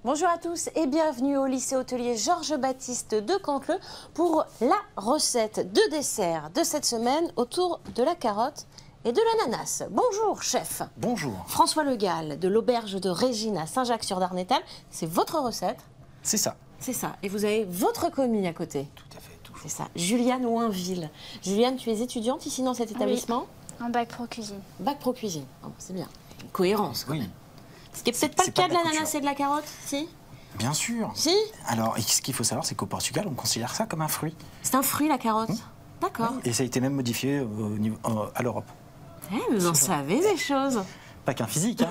Bonjour à tous et bienvenue au lycée hôtelier Georges-Baptiste de Canteleu pour la recette de dessert de cette semaine autour de la carotte et de l'ananas. Bonjour chef. Bonjour. François Le Gall de l'auberge de Régine à Saint-Jacques-sur-Darnétal, c'est votre recette? C'est ça. C'est ça. Et vous avez votre commis à côté? Tout à fait, toujours. C'est ça. Juliane Ouinville. Juliane, tu es étudiante ici dans cet établissement? Oui, en bac pro cuisine. Bac pro cuisine. Oh, c'est bien. Cohérence quand Oui. même. Ce qui n'est peut-être pas le cas de l'ananas couture. et de la carotte, si? Bien sûr. Si? Alors, ce qu'il faut savoir, c'est qu'au Portugal, on considère ça comme un fruit. C'est un fruit, la carotte? D'accord. Et ça a été même modifié à l'Europe. Eh, vous en savez des choses. Pas qu'un physique, hein.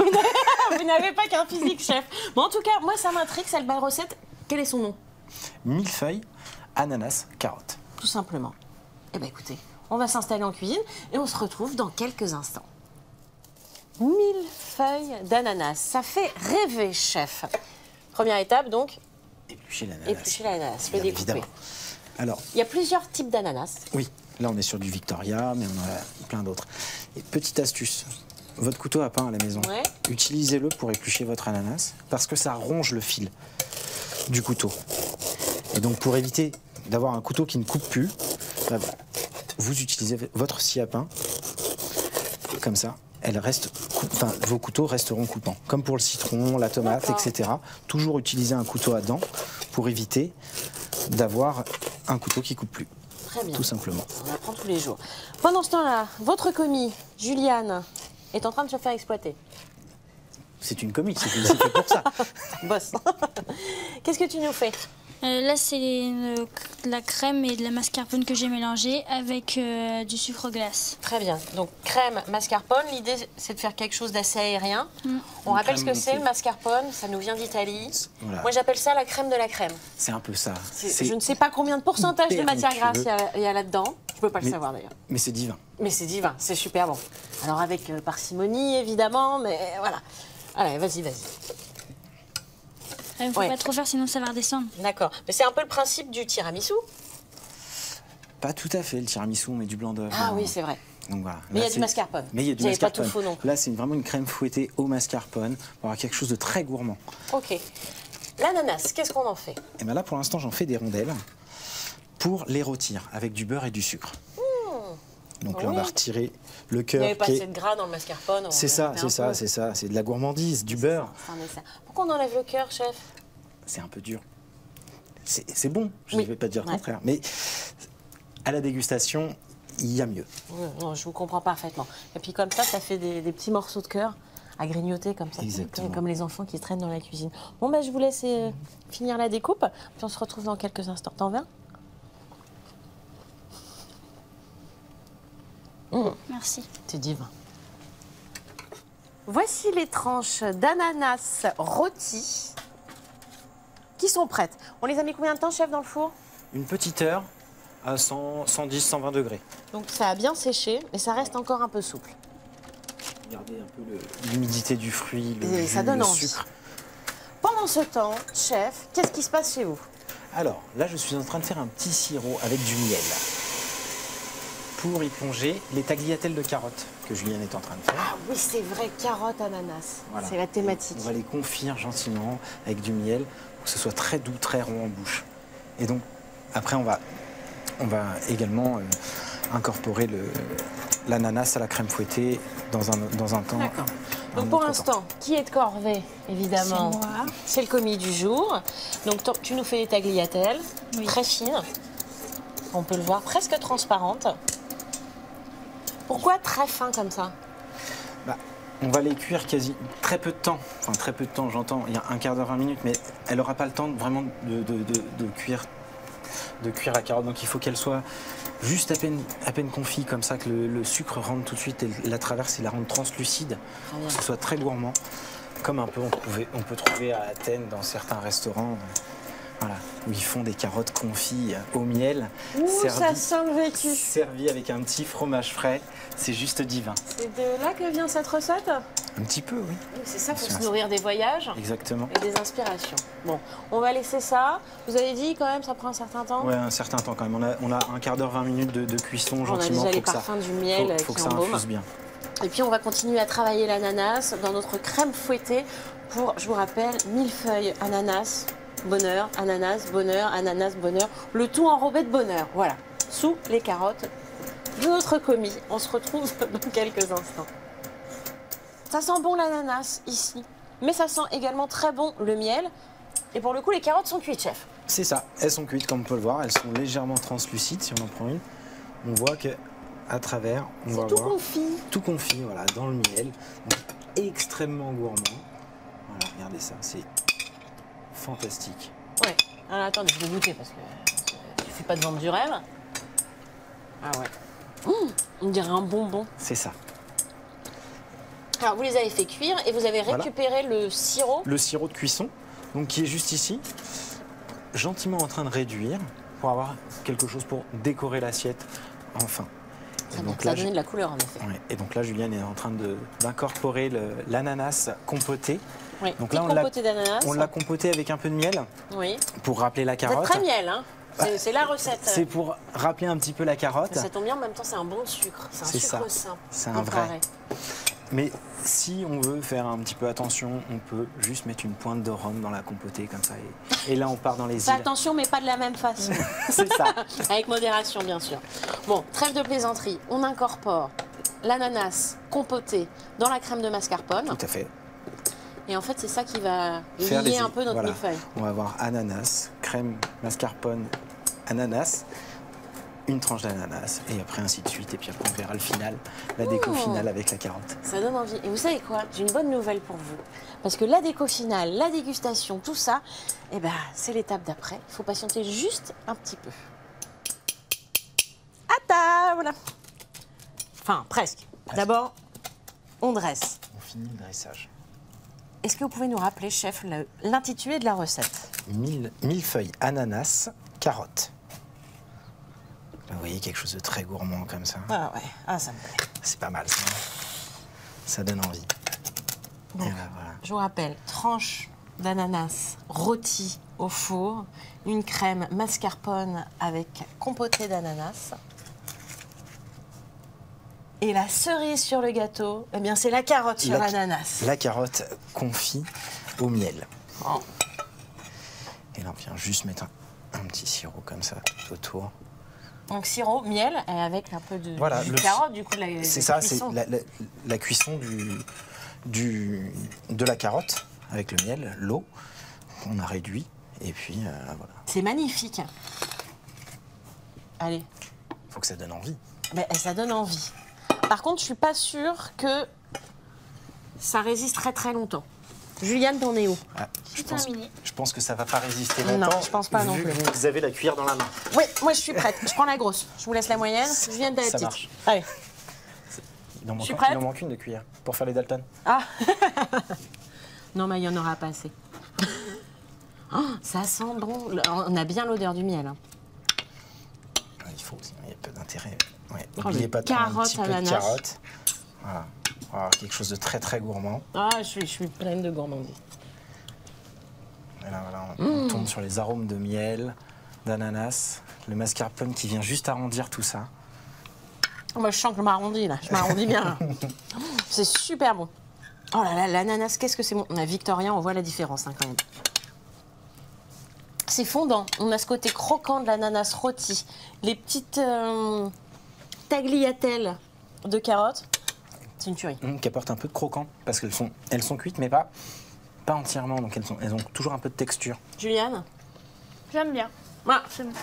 Vous n'avez pas qu'un physique, chef. Bon, en tout cas, moi, ça m'intrigue, cette belle recette. Quel est son nom? Millefeuille, ananas, carotte. Tout simplement. Eh bien, écoutez, on va s'installer en cuisine et on se retrouve dans quelques instants. 1000 feuilles d'ananas. Ça fait rêver, chef. Première étape, donc, Éplucher l'ananas. éplucher l'ananas, le Bien découper. évidemment. Alors, Il y a plusieurs types d'ananas. oui, là, on est sur du Victoria, mais on a plein d'autres. Et petite astuce, votre couteau à pain à la maison, Ouais. utilisez-le pour éplucher votre ananas, parce que ça ronge le fil du couteau. Et donc, pour éviter d'avoir un couteau qui ne coupe plus, bah, vous utilisez votre scie à pain, comme ça. Vos couteaux resteront coupants. Comme pour le citron, la tomate, etc. Toujours utiliser un couteau à dents pour éviter d'avoir un couteau qui coupe plus. Très bien. Tout simplement. On apprend tous les jours. Pendant ce temps-là, votre commis, Juliane, est en train de se faire exploiter. C'est une comique, c'est fait pour ça. Boss. Qu'est-ce que tu nous fais? Là, c'est de la crème et de la mascarpone que j'ai mélangée avec du sucre glace. Très bien. Donc, crème, mascarpone. L'idée, c'est de faire quelque chose d'assez aérien. On rappelle ce que crème c'est, le montée. mascarpone. Ça nous vient d'Italie. Voilà. Moi, j'appelle ça la crème de la crème. C'est un peu ça. Je ne sais pas combien de pourcentage de hyper matière grasse onctueux. il y a là-dedans. Je ne peux pas le Mais- savoir, d'ailleurs. Mais c'est divin. Mais c'est divin. C'est super bon. Alors, avec parcimonie, évidemment. Mais voilà. Allez, vas-y, vas-y. Il ne faut Ouais. pas trop faire, sinon ça va redescendre. D'accord. Mais c'est un peu le principe du tiramisu. Pas tout à fait le tiramisu, mais du blanc d'œuf. Ah oui, c'est vrai. Donc voilà. Mais il y Là, a du c'est- mascarpone. Mais il y a du Vous avez pas mascarpone. tout faux non plus. Là, c'est vraiment une crème fouettée au mascarpone pour avoir quelque chose de très gourmand. Ok. L'ananas, qu'est-ce qu'on en fait? Et bien là, pour l'instant, j'en fais des rondelles pour les rôtir avec du beurre et du sucre. Donc là, on oui. va retirer le Il n'y avait cœur. pas qui assez est... de gras dans le mascarpone. C'est ça, c'est ça, c'est ça. C'est de la gourmandise, du beurre. Pourquoi on enlève le cœur, chef? C'est un peu dur. C'est bon, je ne Oui. vais pas dire le Ouais. contraire. Mais à la dégustation, il y a mieux. Oui, non, je vous comprends parfaitement. Et puis comme ça fait des petits morceaux de cœur à grignoter comme ça. Exactement. Comme les enfants qui traînent dans la cuisine. Bon, ben, je vous laisse finir la découpe. Puis on se retrouve dans quelques instants. T'en veux? Merci. C'est divin. Voici les tranches d'ananas rôties qui sont prêtes. On les a mis combien de temps, chef, dans le four? Une petite heure à 110, 120 degrés. Donc ça a bien séché, mais ça reste encore un peu souple. Regardez un peu l'humidité du fruit, le Et jus, ça donne le envie. sucre. Pendant ce temps, chef, qu'est-ce qui se passe chez vous? Alors, là, je suis en train de faire un petit sirop avec du miel pour y plonger les tagliatelles de carottes que Juliane est en train de faire. Ah oui, c'est vrai, carotte, ananas. Voilà. C'est la thématique. On va les confire gentiment avec du miel pour que ce soit très doux, très rond en bouche. Et donc, après, on va également incorporer l'ananas à la crème fouettée dans un temps. D'accord. un Donc pour autre l'instant, qui est de corvée, évidemment? C'est moi. C'est le commis du jour. Donc tu nous fais des tagliatelles, Oui. très fines. On peut le voir, presque transparentes. Pourquoi très fin comme ça? Bah, on va les cuire quasi très peu de temps. Enfin, très peu de temps, j'entends. Il y a un quart d'heure, 20 minutes, mais elle n'aura pas le temps vraiment de cuire la carotte. Donc il faut qu'elle soit juste à peine confit, comme ça que le sucre rentre tout de suite et la traverse et la rende translucide. Très bien. Que ce soit très gourmand, comme un peu on peut trouver à Athènes dans certains restaurants. Voilà, où ils font des carottes confites au miel, Ouh, ça sent le vécu. servies avec un petit fromage frais. C'est juste divin. C'est de là que vient cette recette? Un petit peu, oui. C'est ça, il faut Bien se sûr. nourrir des voyages Exactement. et des inspirations. Bon, on va laisser ça. Vous avez dit quand même, ça prend un certain temps? Ouais, un certain temps quand même. On a un quart d'heure, 20 minutes de cuisson On a gentiment. déjà les Faut que ça- parfums du miel faut qui que ça embaument. infuse bien. Et puis on va continuer à travailler l'ananas dans notre crème fouettée pour, je vous rappelle, millefeuille, ananas, bonheur, ananas, bonheur, ananas, bonheur. Le tout enrobé de bonheur, voilà, sous les carottes de notre commis. On se retrouve dans quelques instants. Ça sent bon l'ananas ici, mais ça sent également très bon le miel. Et pour le coup, les carottes sont cuites, chef. C'est ça, elles sont cuites comme on peut le voir, elles sont légèrement translucides si on en prend une. On voit que à travers, on va tout voir confit. tout confit, voilà, dans le miel, donc extrêmement gourmand. Voilà, regardez ça, c'est fantastique. Ouais. Alors attendez, je vais goûter parce que je ne fais pas de vendre du rêve. Ah ouais. On dirait un bonbon. C'est ça. Alors vous les avez fait cuire et vous avez récupéré le sirop. Le sirop de cuisson, donc qui est juste ici, gentiment en train de réduire pour avoir quelque chose pour décorer l'assiette enfin. Ça a donné de la couleur en effet. Ouais, et donc là, Juliane est en train d'incorporer l'ananas compoté. Oui, donc là, on l'a compoté avec un peu de miel pour rappeler la carotte. C'est très miel, hein. C'est la recette. C'est pour rappeler un petit peu la carotte. Ça tombe bien, en même temps, c'est un bon sucre. C'est un sucre sain. C'est un vrai. Mais si on veut faire un petit peu attention, on peut juste mettre une pointe de rhum dans la compotée comme ça. Et là, on part dans les îles. Fais attention, mais pas de la même façon. C'est ça. Avec modération, bien sûr. Bon, trêve de plaisanterie. On incorpore l'ananas compoté dans la crème de mascarpone. Tout à fait. Et en fait, c'est ça qui va lier un peu notre millefeuille. On va avoir ananas, crème, mascarpone, ananas, une tranche d'ananas, et après ainsi de suite. Et puis après, on verra le final, la déco finale avec la carotte. Ça donne envie. Et vous savez quoi? J'ai une bonne nouvelle pour vous. Parce que la déco finale, la dégustation, tout ça, eh ben, c'est l'étape d'après. Il faut patienter juste un petit peu. À table! Enfin, presque. D'abord, on dresse. On finit le dressage. Est-ce que vous pouvez nous rappeler, chef, l'intitulé de la recette? Millefeuille, ananas, carotte. Là, vous voyez, quelque chose de très gourmand comme ça. Ah ouais, ah, ça me plaît. C'est pas mal, ça. Ça donne envie. Donc, voilà. Je vous rappelle, tranche d'ananas rôti au four, une crème mascarpone avec compoté d'ananas. Et la cerise sur le gâteau, eh bien, c'est la carotte sur l'ananas. La carotte confit au miel. Oh. Et là, on vient juste mettre un petit sirop comme ça tout autour. Donc sirop, miel, et avec un peu de carotte, du coup, de la cuisson. C'est ça, c'est la cuisson de la carotte avec le miel, l'eau. On a réduit, et puis voilà. C'est magnifique. Allez. Faut que ça donne envie. Ben, ça donne envie. Par contre, je suis pas sûre que ça résiste très très longtemps. Juliane, t'en es où? Je pense que ça va pas résister longtemps. Non, je pense pas non plus. Vous avez la cuillère dans la main. Oui, moi je suis prête. Je prends la grosse. Je vous laisse la moyenne. Je viens de la petite. Marche. Allez. Il en manque une de cuillère pour faire les Dalton. Ah. Non, mais il n'y en aura pas assez. Oh, ça sent bon. On a bien l'odeur du miel. Hein. Il faut, sinon il y a peu d'intérêt. Ouais. Oh, N'oubliez pas de mettre un petit peu de ananas. carotte. Voilà. On va avoir quelque chose de très très gourmand. Ah, je suis pleine de gourmandise. Et là, voilà, on tombe sur les arômes de miel, d'ananas, le mascarpone qui vient juste arrondir tout ça. Moi, je sens que je m'arrondis là. Je m'arrondis bien. C'est super bon. Oh là là, l'ananas, qu'est-ce que c'est bon. On a Victorien, on voit la différence hein, quand même. C'est fondant. On a ce côté croquant de l'ananas rôti. Les petites tagliatelles de carottes. C'est une tuerie. Qui apporte un peu de croquant parce qu'elles sont cuites mais pas entièrement. Donc elles ont toujours un peu de texture. Juliane? J'aime bien. Ah. C'est bon.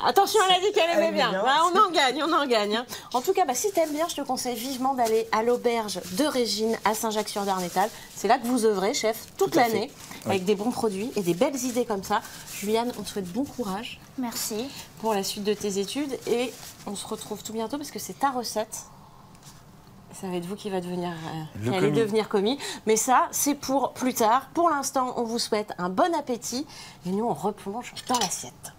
Attention, elle a dit qu'elle aimait bien. Bah, on en gagne. Hein. En tout cas, si t'aimes bien, je te conseille vivement d'aller à l'auberge de Régine à Saint-Jacques-sur-Darnétal. C'est là que vous œuvrez, chef, toute l'année, avec des bons produits et des belles idées comme ça. Juliane, on te souhaite bon courage. Merci. Pour la suite de tes études et on se retrouve tout bientôt parce que c'est ta recette. Ça va être vous qui va devenir commis. Mais ça, c'est pour plus tard. Pour l'instant, on vous souhaite un bon appétit et nous, on replonge dans l'assiette.